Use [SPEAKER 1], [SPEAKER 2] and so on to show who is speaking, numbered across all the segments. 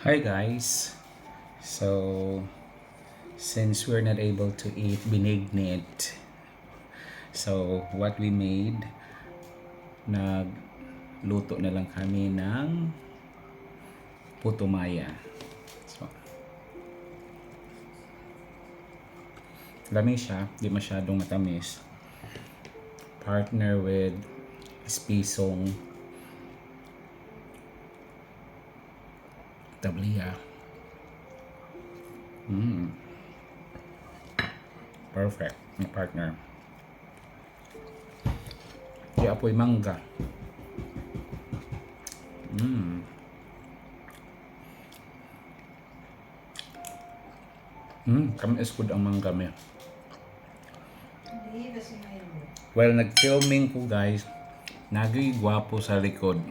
[SPEAKER 1] Hi guys. So since we're not able to eat binignit, so what we made, nagluto na lang kami ng puto maya. So lamig siya, di masyadong matamis. Partner with spisong tabliya. Perfect, my partner. Di apoy mangga. Kami good ang mangga me. Well, nag-filming ko guys. Nagoy gwapo sa likod.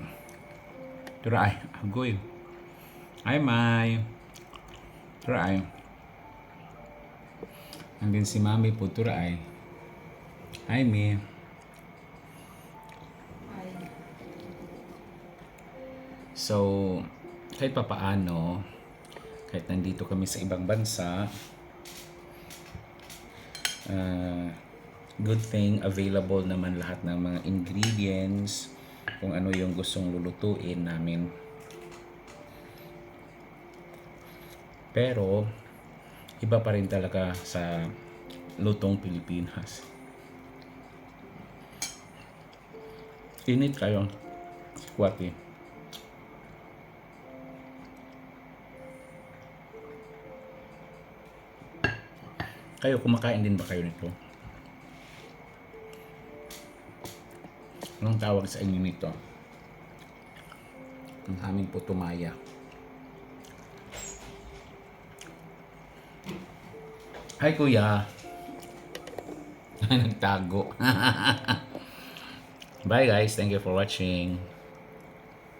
[SPEAKER 1] Tura ay, agoy. Hi, Mai. Tura ay. Andin si Mami po, tura ay. Hi, Mi. So, kahit papaano, kahit nandito kami sa ibang bansa, good thing available naman lahat ng mga ingredients kung ano yung gustong lulutuin namin. Pero iba pa rin talaga sa lutong Pilipinas. Init kayo, Kwati. Kayo, kumakain din ba kayo nito? Anong tawag sa inyo nito? Ang aming puto maya. Hi, Kuya. Nagtago. Bye guys, thank you for watching.